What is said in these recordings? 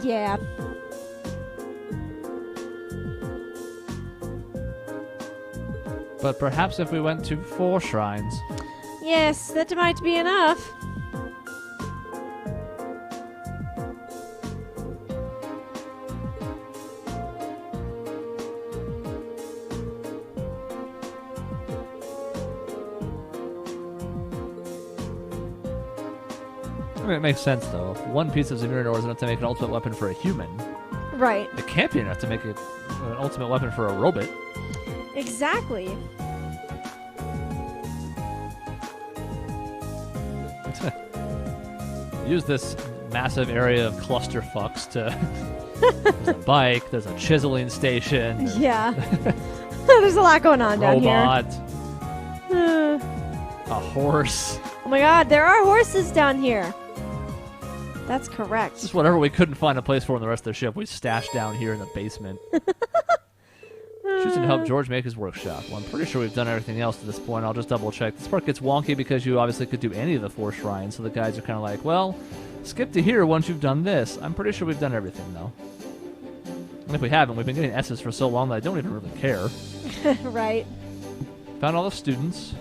Yeah. But perhaps if we went to 4 shrines. Yes, that might be enough. I mean, it makes sense, though. If 1 piece of Zemira ore is enough to make an ultimate weapon for a human, Right. it can't be enough to make an ultimate weapon for a robot. Exactly. Use this massive area of clusterfucks to... There's a bike, there's a chiseling station, there's Yeah. There's a lot going on down robot, here. a horse. Oh my god, there are horses down here. That's correct. Just whatever we couldn't find a place for in the rest of the ship, we stashed down here in the basement. Choosing to help George make his workshop. Well, I'm pretty sure we've done everything else to this point. I'll just double check. This part gets wonky because you obviously could do any of the 4 shrines, so the guys are kind of like, well, skip to here once you've done this. I'm pretty sure we've done everything, though. And if we haven't, we've been getting S's for so long that I don't even really care. Right. Found all the students.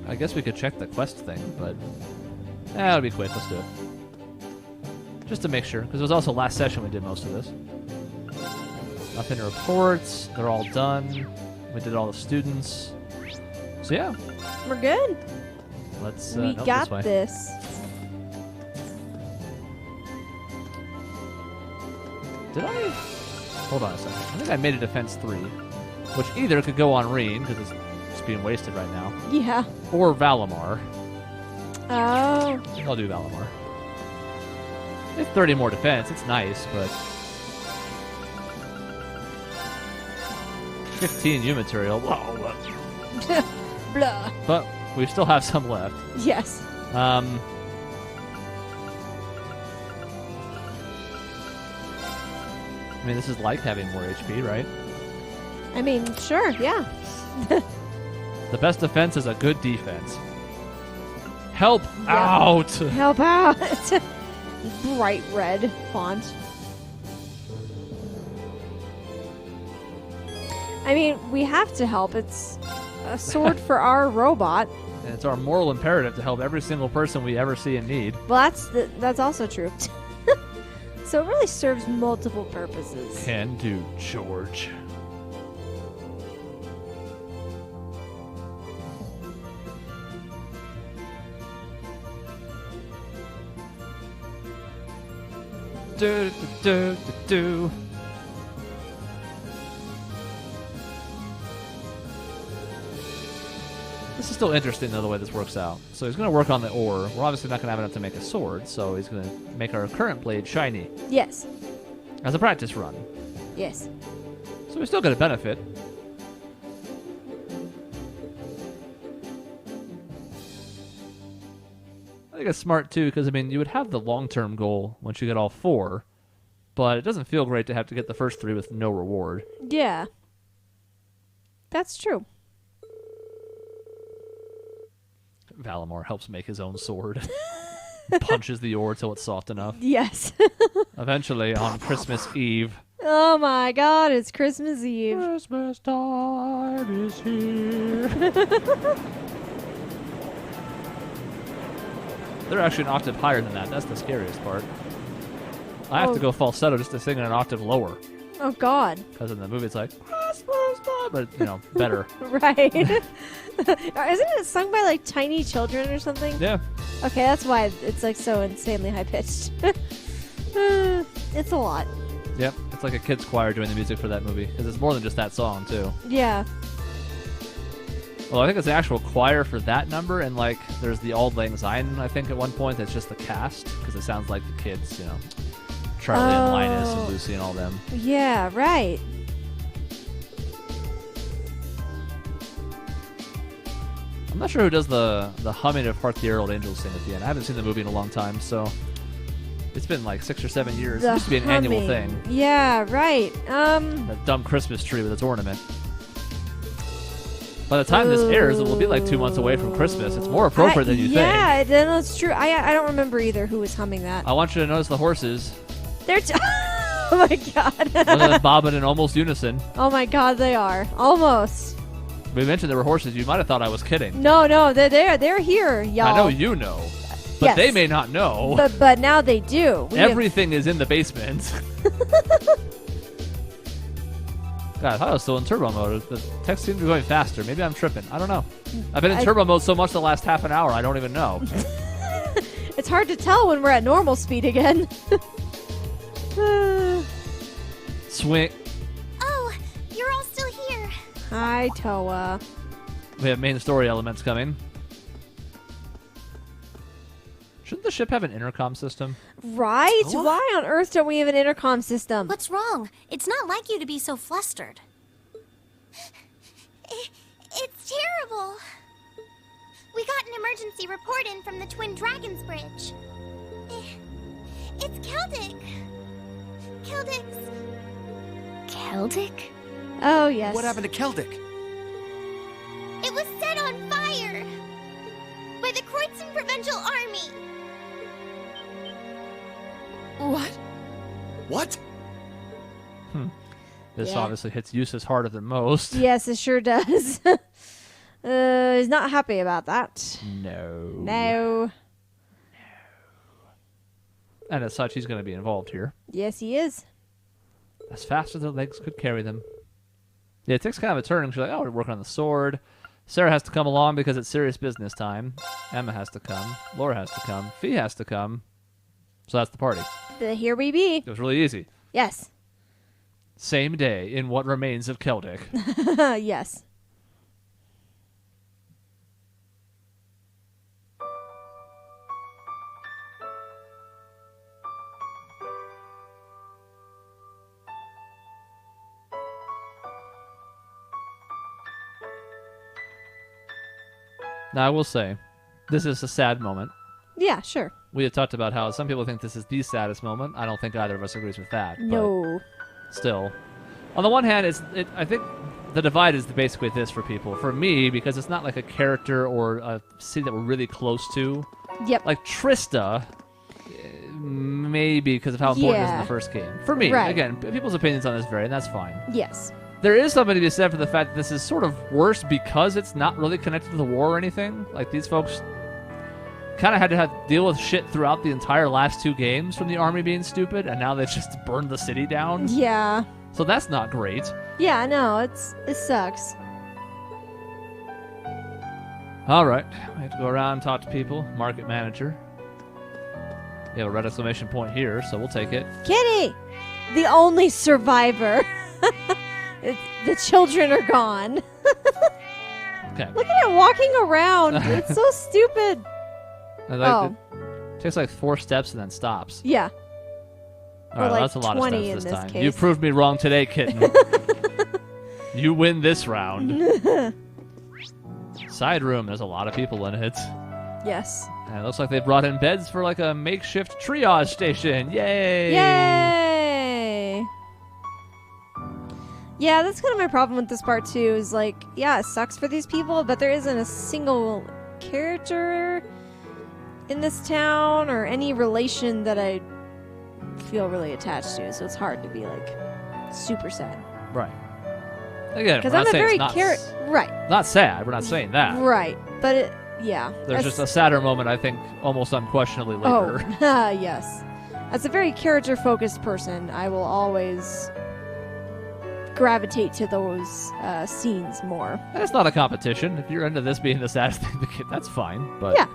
I guess we could check the quest thing, but it'll be quick. Let's do it. Just to make sure, because it was also last session we did most of this. Nothing to reports. They're all done. We did all the students. So yeah. We're good. Let's. We nope, got this way. this. Did I? Hold on a second. I think I made a defense 3, which either could go on Reen because it's just being wasted right now, Yeah. or Valimar. Oh. I think I'll do Valimar. It's 30 more defense. It's nice, but 15 U material. Whoa. Blah. But we still have some left. Yes. I mean, this is like having more HP, right? I mean, sure, yeah. The best defense is a good defense. Help Yeah. out! Help out. Bright red font. I mean, we have to help. It's a sword for our robot. And it's our moral imperative to help every single person we ever see in need. Well, that's also true. So it really serves multiple purposes. Can do, George. Do, do, do, do. This is still interesting, though, the way this works out. So he's going to work on the ore. We're obviously not going to have enough to make a sword, so he's going to make our current blade shiny Yes. as a practice run. Yes. So we still get a benefit. I think it's smart, too, because, I mean, you would have the long-term goal once you get all 4, but it doesn't feel great to have to get the first 3 with no reward. Yeah. That's true. Valimar helps make his own sword. Punches the ore till it's soft enough. Yes. Eventually, on Christmas Eve. Oh my god, it's Christmas Eve. Christmas time is here. They're actually an octave higher than that. That's the scariest part. I have to go falsetto just to sing in an octave lower. Oh god. Because in the movie it's like, Christmas time, but, you know, better. Right. Isn't it sung by like tiny children or something? Yeah. Okay, that's why it's like so insanely high pitched. It's a lot. Yep. It's like a kid's choir doing the music for that movie. Because it's more than just that song, too. Yeah. Well, I think it's the actual choir for that number, and like there's the Auld Lang Syne, I think, at one point that's just the cast, because it sounds like the kids, you know, Charlie and Linus and Lucy and all them. Yeah, right. I'm not sure who does the humming of Hark the Herald Angels sing at the end. I haven't seen the movie in a long time, so it's been like 6 or 7 years. It used to be an annual thing. Yeah, right. That dumb Christmas tree with its ornament. By the time this airs, it will be like 2 months away from Christmas. It's more appropriate than you think. Yeah, then that's true. I don't remember either who was humming that. I want you to notice the horses. They're oh my god. Look at them bobbing in almost unison. Oh my god, they are. Almost. We mentioned there were horses. You might have thought I was kidding. No, they're here, y'all. I know you know. But Yes. they may not know. But now they do. Everything is in the basement. God, I thought I was still in turbo mode. The text seemed to be going faster. Maybe I'm tripping. I don't know. I've been in turbo mode so much the last half an hour, I don't even know. It's hard to tell when we're at normal speed again. Swing. Oh, you're all still here. Hi, Toa. We have main story elements coming. Shouldn't the ship have an intercom system? Right? Toa? Why on earth don't we have an intercom system? What's wrong? It's not like you to be so flustered. It's terrible. We got an emergency report in from the Twin Dragons Bridge. It's Celdic. Celdic? Oh, yes. What happened to Celdic? It was set on fire by the Kreutzen Provincial Army. What? This Yeah. obviously hits Eustace harder than most. Yes, it sure does. He's not happy about that. No. No. And as such, he's going to be involved here. Yes, he is. As fast as their legs could carry them. Yeah, it takes kind of a turn. She's like, oh, we're working on the sword. Sarah has to come along because it's serious business time. Emma has to come. Laura has to come. Fee has to come. So that's the party. Here we be. It was really easy. Yes. Same day in what remains of Celdic. Yes. Now, I will say, this is a sad moment. Yeah, sure. We had talked about how some people think this is the saddest moment. I don't think either of us agrees with that. No. But still. On the one hand, I think the divide is basically this for people. For me, because it's not like a character or a city that we're really close to. Yep. Like Trista, maybe because of how important it is in Yeah. the first game. For me, Right. again, people's opinions on this vary, and that's fine. Yes. There is something to be said for the fact that this is sort of worse because it's not really connected to the war or anything. Like, these folks kind of had to deal with shit throughout the entire last two games from the army being stupid, and now they've just burned the city down. Yeah. So that's not great. Yeah, no, it sucks. All right. We have to go around and talk to people. Market manager. We have a red exclamation point here, so we'll take it. Kitty! The only survivor. The children are gone. Okay. Look at it walking around. It's so stupid. It takes like 4 steps and then stops. Yeah. All right, like that's a lot of 20 steps in this this time. case. You proved me wrong today, kitten. You win this round. Side room, there's a lot of people in it. Yes. And it looks like they brought in beds for like a makeshift triage station. Yay! Yay! Yeah, that's kind of my problem with this part too. Is like, yeah, it sucks for these people, but there isn't a single character in this town or any relation that I feel really attached to. So it's hard to be like super sad. Right. Again, Because we're I'm not a saying very it's not, right, not sad. We're not saying that. right. But it, yeah, There's that's- just a sadder moment, I think, almost unquestionably later. Oh, yes. As a very character-focused person, I will always gravitate to those scenes more. And it's not a competition. If you're into this being the saddest thing to get, that's fine. But Yeah.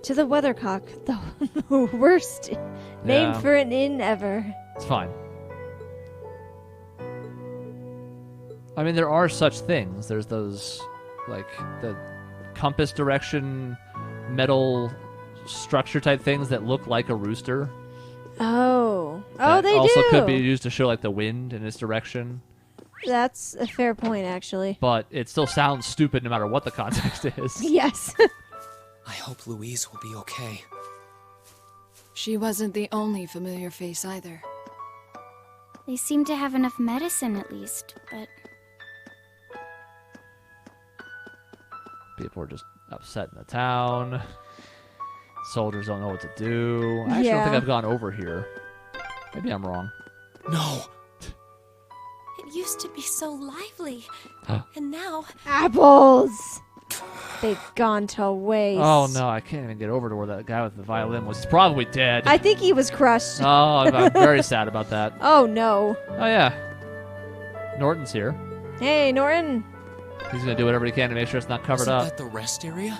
To the Weathercock, the worst name Yeah. for an inn ever. it's fine. I mean, there are such things. There's those, like, the compass direction metal structure type things that look like a rooster. Oh. Oh, that they also do. could be used to show, like, the wind in its direction. That's a fair point, actually. But it still sounds stupid no matter what the context is. Yes. I hope Louise will be okay. She wasn't the only familiar face either. They seem to have enough medicine at least, but People are just upset in the town. Soldiers don't know what to do. I actually don't think Yeah. I've gone over here. Maybe I'm wrong. No! It used to be so lively. Huh. And now, Apples! They've gone to waste. Oh no, I can't even get over to where that guy with the violin was. He's probably dead. I think he was crushed. Oh, I'm very sad about that. Oh no. Oh yeah. Norton's here. Hey, Norton. He's gonna do whatever he can to make sure it's not covered Isn't up. that the rest area?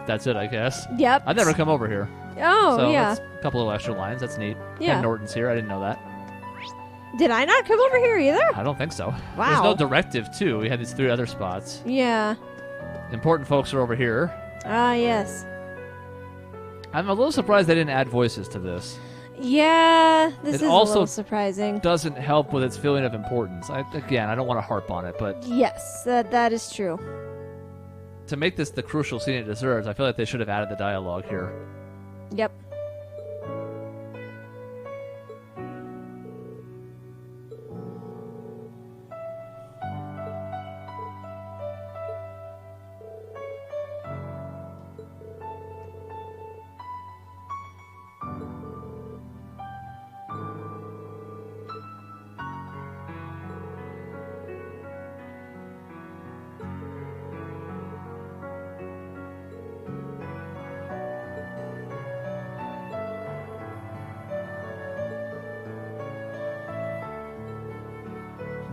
That's it, I guess. Yep. I've never come over here. Oh, so yeah. that's a couple of extra lines. That's neat. Yeah. And Norton's here. I didn't know that. Did I not come over here either? I don't think so. Wow. There's no directive, too. We had these 3 other spots. Yeah. Important folks are over here. Ah, yes. I'm a little surprised they didn't add voices to this. Yeah, this It is a also little surprising. Doesn't help with its feeling of importance. Again, I don't want to harp on it, but Yes, that is true. to make this the crucial scene it deserves, I feel like they should have added the dialogue here. Yep.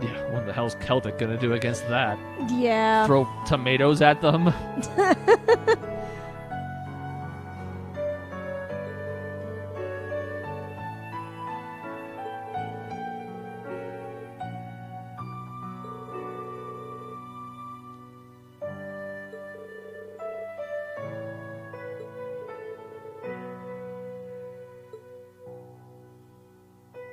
Yeah, what the hell's Celdic gonna do against that? Yeah. Throw tomatoes at them?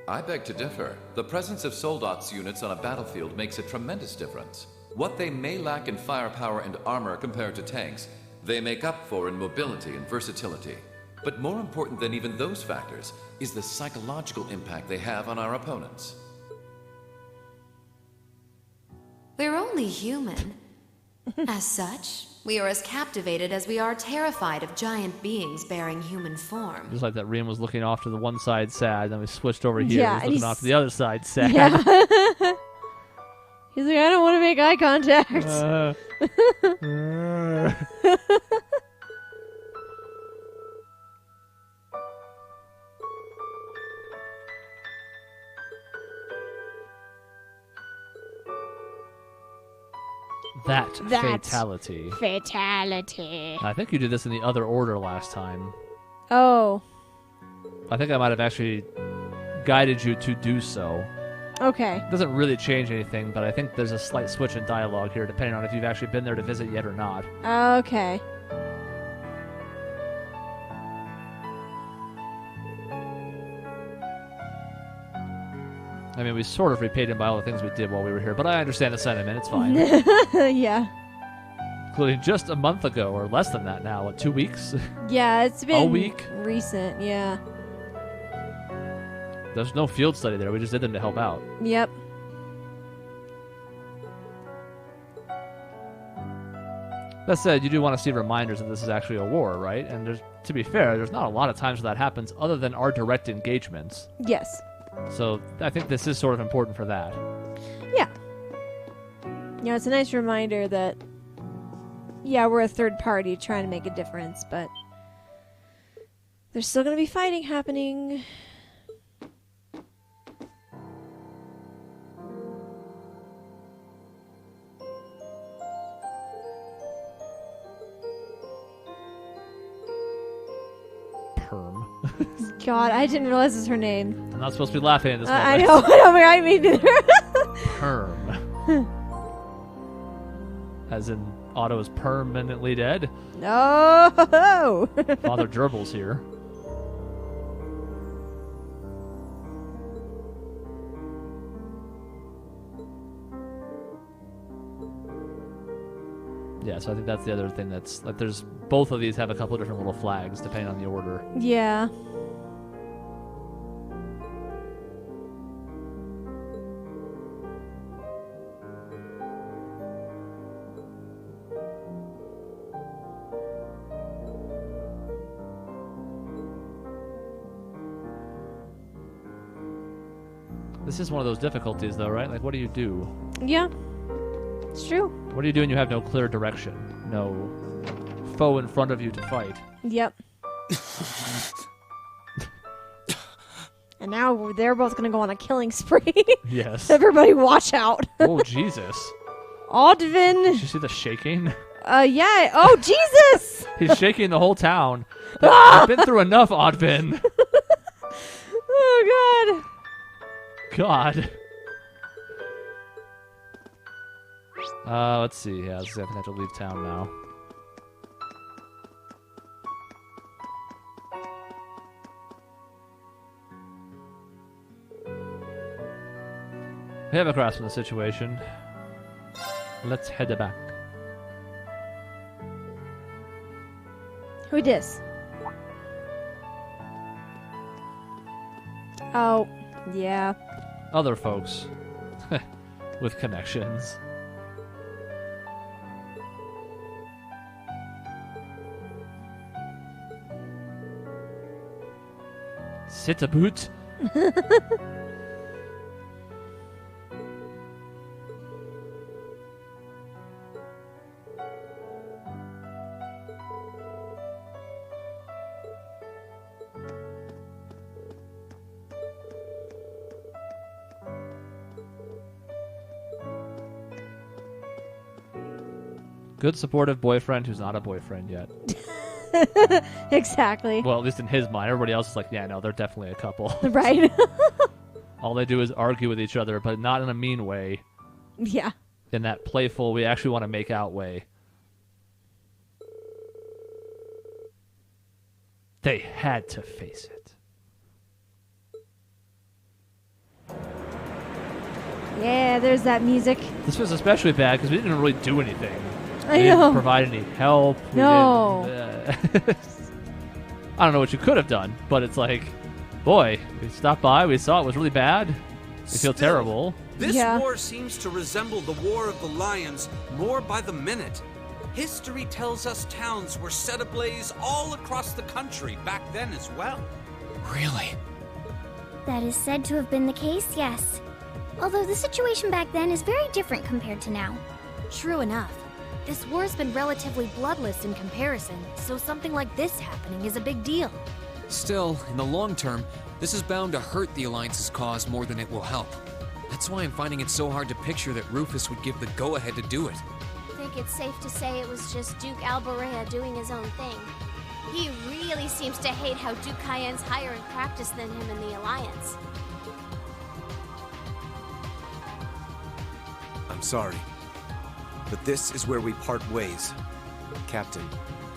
I beg to differ. The presence of Soldot's units on a battlefield makes a tremendous difference. What they may lack in firepower and armor compared to tanks, they make up for in mobility and versatility. But more important than even those factors is the psychological impact they have on our opponents. We're only human. As such, we are as captivated as we are terrified of giant beings bearing human form. Just like that Reem was looking off to the one side sad, then we switched over here. Yeah, He's and looking off to the other side sad. Yeah. He's like, I don't want to make eye contact. That That's- fatality. Fatality. I think you did this in the other order last time. Oh, I think I might have actually guided you to do so. okay. It doesn't really change anything, but I think there's a slight switch in dialogue here, depending on if you've actually been there to visit yet or not. Okay. I mean, we sort of repaid him by all the things we did while we were here, but I understand the sentiment. It's fine. Yeah. Including just a month ago, or less than that now. What, 2 weeks? Yeah, it's been week? recent. Yeah. There's no field study there. We just did them to help out. Yep. That said, you do want to see reminders that this is actually a war, right? And there's, to be fair, there's not a lot of times where that happens other than our direct engagements. Yes. So I think this is sort of important for that. Yeah. You know, it's a nice reminder that, yeah, we're a third party trying to make a difference, but there's still going to be fighting happening. Perm. God, I didn't realize it's her name. I'm not supposed to be laughing at this moment. I know. I mean, neither. Perm. As in, Otto is permanently dead. No. Father Gerbil's here. Yeah, so I think that's the other thing that's like there's both of these have a couple of different little flags depending on the order. Yeah. This is one of those difficulties, though, right? Like, what do you do? Yeah. It's true. What do you do when you have no clear direction? No foe in front of you to fight? Yep. And now they're both going to go on a killing spree. Yes. Everybody watch out. Oh, Jesus. Oddvin. Did you see the shaking? Yeah. Oh, Jesus. He's shaking the whole town. I've been through enough, Oddvin. Oh, God. Let's see. Yeah, I think I have to leave town now. We have a grasp on the situation. Let's head back. Who dis? Oh, yeah. Other folks with connections. Sit a boot. Good supportive boyfriend who's not a boyfriend yet. Exactly. Well, at least in his mind. Everybody else is like, yeah, no, they're definitely a couple. Right. All they do is argue with each other, but not in a mean way. Yeah. In that playful, we actually want to make out way. They had to face it. Yeah, there's that music. This was especially bad because we didn't really do anything. I We know. didn't provide any help. No. I don't know what you could have done, but it's like, boy, we stopped by, we saw it was really bad. We feel Still, terrible. This Yeah. war seems to resemble the War of the Lions more by the minute. History tells us towns were set ablaze all across the country back then as well. Really? That is said to have been the case, yes. Although the situation back then is very different compared to now. True enough. This war's been relatively bloodless in comparison, so something like this happening is a big deal. Still, in the long term, this is bound to hurt the Alliance's cause more than it will help. That's why I'm finding it so hard to picture that Rufus would give the go-ahead to do it. I think it's safe to say it was just Duke Alborea doing his own thing. He really seems to hate how Duke Cayenne's higher in practice than him in the Alliance. I'm sorry, but this is where we part ways. Captain,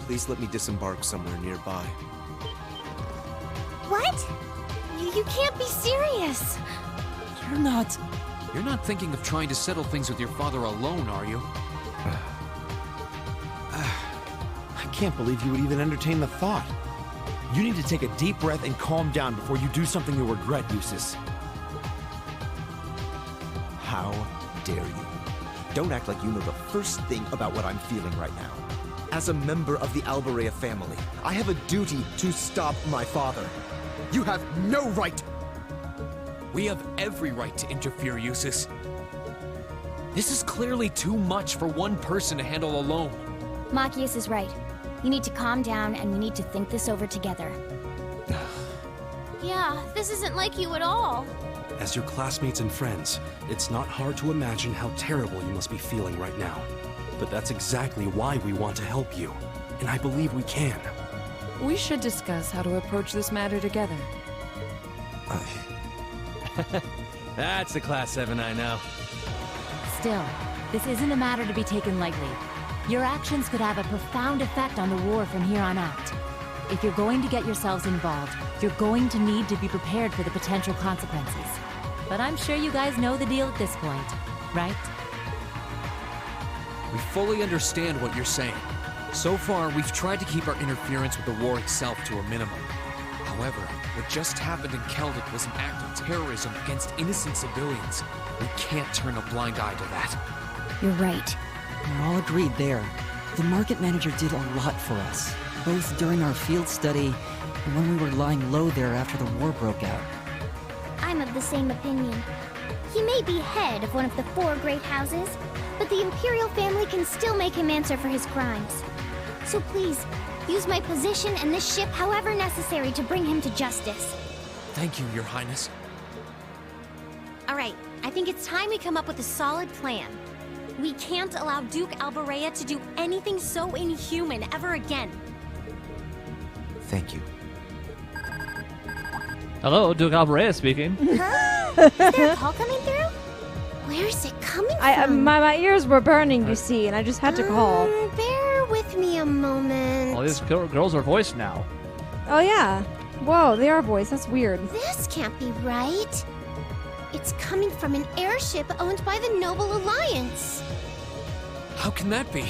please let me disembark somewhere nearby. What? You can't be serious! You're not thinking of trying to settle things with your father alone, are you? I can't believe you would even entertain the thought. You need to take a deep breath and calm down before you do something you'll regret, Eustace. How dare you? Don't act like you know the first thing about what I'm feeling right now. As a member of the Alborea family, I have a duty to stop my father. You have no right! We have every right to interfere, Eustace. This is clearly too much for one person to handle alone. Machias is right. You need to calm down and we need to think this over together. Yeah, this isn't like you at all. As your classmates and friends, it's not hard to imagine how terrible you must be feeling right now. But that's exactly why we want to help you. And I believe we can. We should discuss how to approach this matter together. That's the Class 7 I know. Still, this isn't a matter to be taken lightly. Your actions could have a profound effect on the war from here on out. If you're going to get yourselves involved, you're going to need to be prepared for the potential consequences. But I'm sure you guys know the deal at this point, right? We fully understand what you're saying. So far, we've tried to keep our interference with the war itself to a minimum. However, what just happened in Celdic was an act of terrorism against innocent civilians. We can't turn a blind eye to that. You're right. We're all agreed there. The market manager did a lot for us, both during our field study and when we were lying low there after the war broke out. I'm of the same opinion. He may be head of one of the 4 great houses, but the Imperial family can still make him answer for his crimes. So please, use my position and this ship however necessary to bring him to justice. Thank you, Your Highness. Alright, I think it's time we come up with a solid plan. We can't allow Duke Alborea to do anything so inhuman ever again. Thank you. Hello, Duke Alborea speaking. Huh? Is there a call coming through? Where's it coming from? My ears were burning, you see, and I just had to call. Bear with me a moment. All these girls are voiced now. Oh, yeah. Whoa, they are voiced. That's weird. This can't be right. It's coming from an airship owned by the Noble Alliance. How can that be?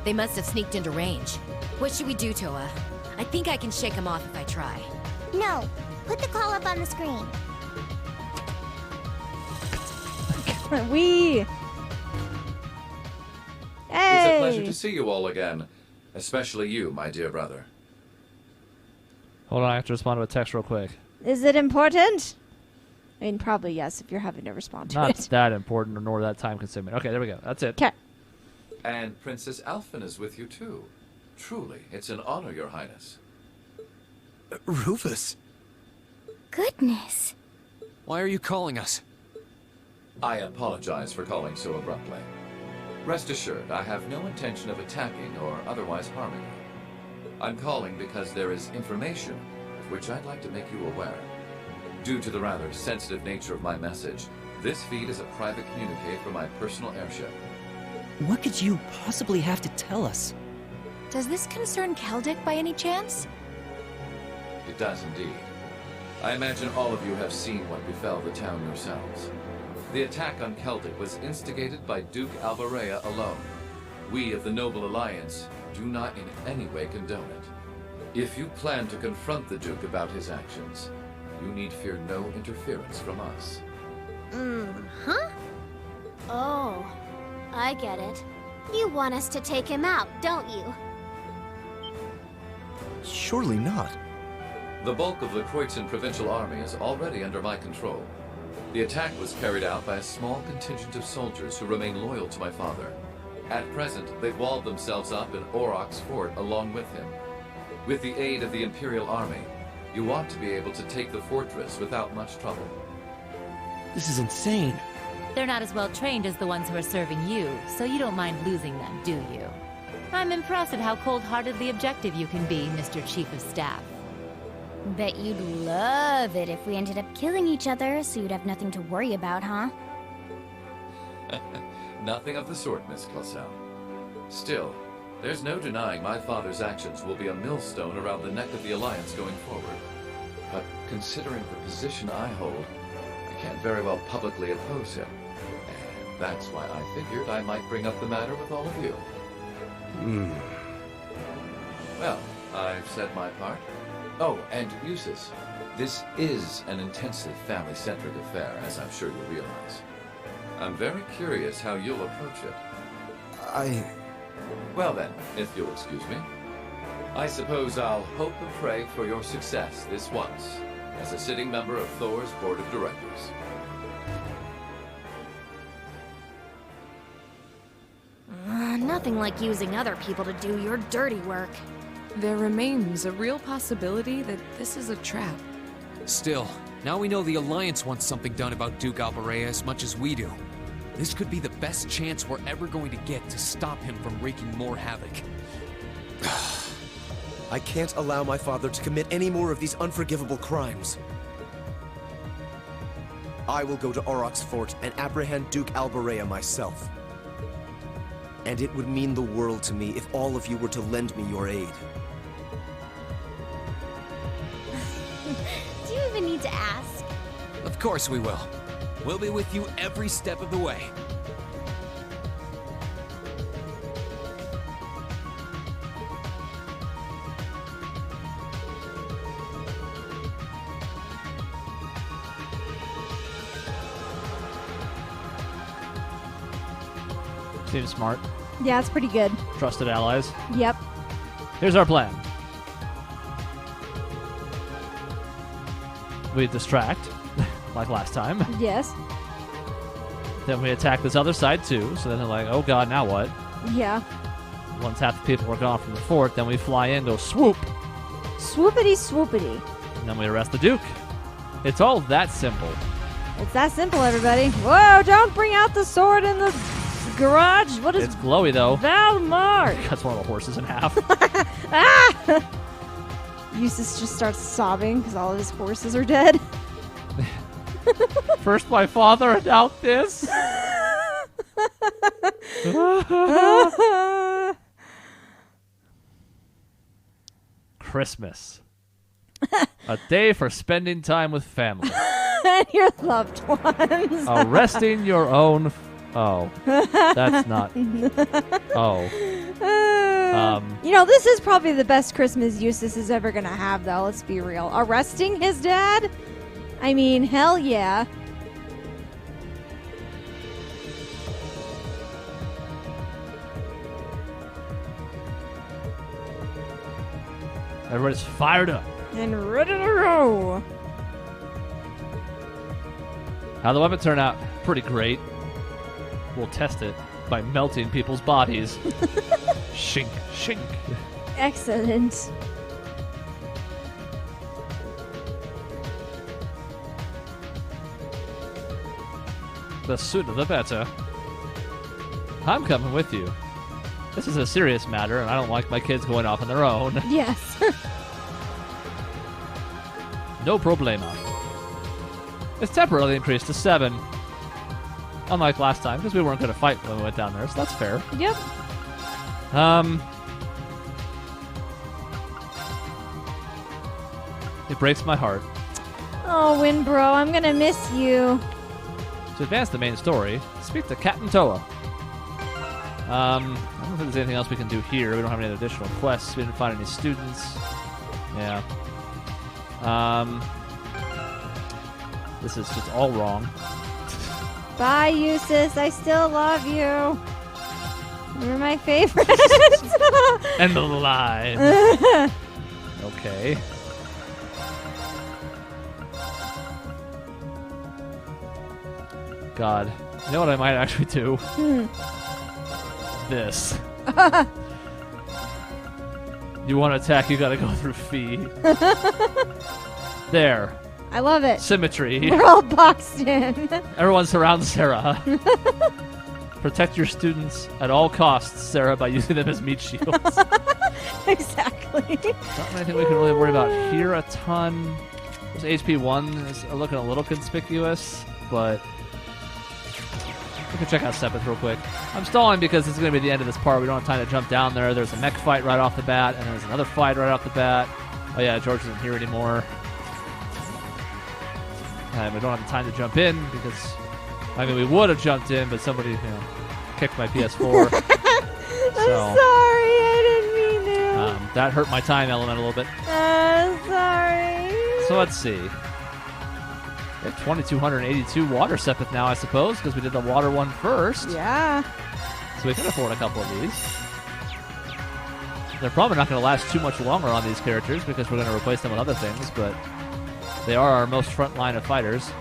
They must have sneaked into range. What should we do, Toa? I think I can shake them off if I try. No. Put the call up on the screen. Hey! It's a pleasure to see you all again. Especially you, my dear brother. Hold on, I have to respond to a text real quick. Is it important? I mean, probably yes, if you're having to respond to Not it. that important, nor that time consuming. Okay, there we go. That's it. Okay. And Princess Alphen is with you too. Truly, it's an honor, Your Highness. Rufus. Goodness. Why are you calling us? I apologize for calling so abruptly. Rest assured, I have no intention of attacking or otherwise harming you. I'm calling because there is information of which I'd like to make you aware. Due to the rather sensitive nature of my message, this feed is a private communique from my personal airship. What could you possibly have to tell us? Does this concern Celdic by any chance? It does indeed. I imagine all of you have seen what befell the town yourselves. The attack on Celdic was instigated by Duke Alborea alone. We of the Noble Alliance do not in any way condone it. If you plan to confront the Duke about his actions, you need fear no interference from us. Huh? Oh, I get it. You want us to take him out, don't you? Surely not. The bulk of the Kreutzen Provincial Army is already under my control. The attack was carried out by a small contingent of soldiers who remain loyal to my father. At present, they've walled themselves up in Aurochs Fort along with him. With the aid of the Imperial Army, you ought to be able to take the fortress without much trouble. This is insane. They're not as well trained as the ones who are serving you, so you don't mind losing them, do you? I'm impressed at how cold-heartedly objective you can be, Mr. Chief of Staff. Bet you'd love it if we ended up killing each other, so you'd have nothing to worry about, huh? Nothing of the sort, Miss Clausel. Still, there's no denying my father's actions will be a millstone around the neck of the Alliance going forward. But considering the position I hold, I can't very well publicly oppose him. And that's why I figured I might bring up the matter with all of you. Well, I've said my part. Oh, and Eustace, this is an intensely family-centric affair, as I'm sure you realize. I'm very curious how you'll approach it. Well then, if you'll excuse me, I suppose I'll hope and pray for your success this once, as a sitting member of Thor's Board of Directors. Nothing like using other people to do your dirty work. There remains a real possibility that this is a trap. Still, now we know the Alliance wants something done about Duke Alborea as much as we do. This could be the best chance we're ever going to get to stop him from wreaking more havoc. I can't allow my father to commit any more of these unforgivable crimes. I will go to Aurochs Fort and apprehend Duke Alborea myself. And it would mean the world to me if all of you were to lend me your aid. Do you even need to ask? Of course we will. We'll be with you every step of the way. Seems smart. Yeah, it's pretty good. Trusted allies. Yep. Here's our plan. We distract, like last time. Yes. Then we attack this other side too, so then they're like, oh god, now what? Yeah. Once half the people are gone from the fort, then we fly in, go swoop, Swoopity swoopity. and then we arrest the Duke. It's all that simple. It's that simple, everybody. Whoa, don't bring out the sword in the garage. What is It's glowy, though. Valmar? Cuts one of the horses in half. Ah! Eustace just starts sobbing because all of his horses are dead. First my father, and now this. Christmas. A day for spending time with family. And your loved ones. Arresting your own... Oh. That's not... Oh. You know, this is probably the best Christmas Eustace is ever going to have, though. Let's be real. Arresting his dad? I mean, hell yeah. Everybody's fired up. And ready to roll. How'd the weapon turn out? Pretty great. We'll test it by melting people's bodies. Shink, shink. Excellent. The sooner the better. I'm coming with you. This is a serious matter, and I don't like my kids going off on their own. Yes. No problema. It's temporarily increased to 7. Unlike last time, because we weren't going to fight when we went down there, so that's fair. Yep. It breaks my heart. Oh, Winbro, I'm going to miss you. To advance the main story, speak to Captain Toa. I don't think there's anything else we can do here. We don't have any additional quests. We didn't find any students. Yeah. This is just all wrong. Bye, Eustace. I still love you. You're my favorite. End of the line. Okay. God. You know what I might actually do? This. You want to attack, you gotta go through Fee. There. I love it. Symmetry. We're all boxed in. Everyone surrounds Sarah. Protect your students at all costs, Sarah, by using them as meat shields. Exactly. Not anything we can really worry about here a ton. This HP 1 is looking a little conspicuous, but we can check out Sepith real quick. I'm stalling because this is going to be the end of this part. We don't have time to jump down there. There's a mech fight right off the bat, and there's another fight right off the bat. Oh yeah, George isn't here anymore. And we don't have the time to jump in because, I mean, we would have jumped in, but somebody, kicked my PS4. I'm sorry, I didn't mean to. That hurt my time element a little bit. Sorry. So let's see. We have 2,282 water Sepith now, I suppose, because we did the water one first. Yeah. So we can afford a couple of these. They're probably not going to last too much longer on these characters because we're going to replace them with other things, but they are our most front line of fighters.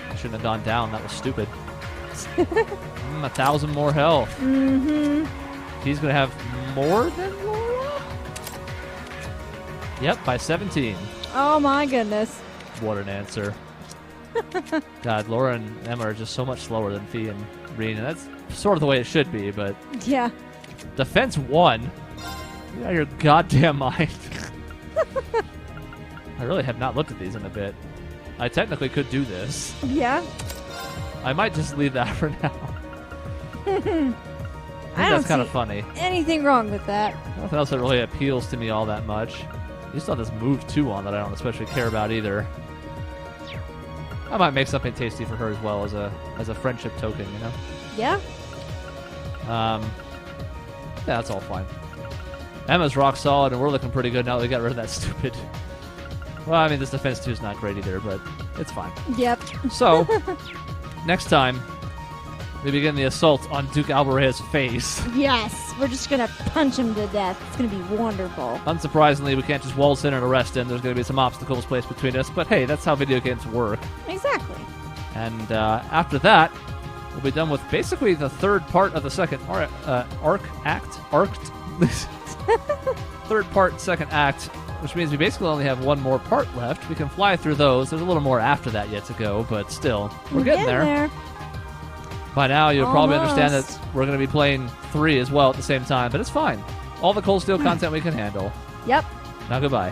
I shouldn't have gone down. That was stupid. 1,000 more health. Mm-hmm. He's going to have more than Laura? Yep, by 17. Oh, my goodness. What an answer. God, Laura and Emma are just so much slower than Fee and Reen, and that's sort of the way it should be, but... Yeah. Defense 1? Get out of your goddamn mind. I really have not looked at these in a bit. I technically could do this. Yeah. I might just leave that for now. I think that's kind of funny. Anything wrong with that? Nothing else that really appeals to me all that much. You still have this move 2 on that I don't especially care about either. I might make something tasty for her as well as a friendship token, you know? Yeah. Yeah, that's all fine. Emma's rock solid, and we're looking pretty good now that we got rid of that stupid... Well, I mean, this defense 2 is not great either, but it's fine. Yep. So, next time, we begin the assault on Duke Albarea's face. Yes, we're just going to punch him to death. It's going to be wonderful. Unsurprisingly, we can't just waltz in and arrest him. There's going to be some obstacles placed between us, but hey, that's how video games work. Exactly. And after that, we'll be done with basically the third part of the second third part, second act, which means we basically only have one more part left. We can fly through those. There's a little more after that yet to go, but still, we're getting there. By now, you'll probably understand that we're going to be playing 3 as well at the same time, but it's fine. All the Cold Steel content we can handle. Yep. Now, goodbye.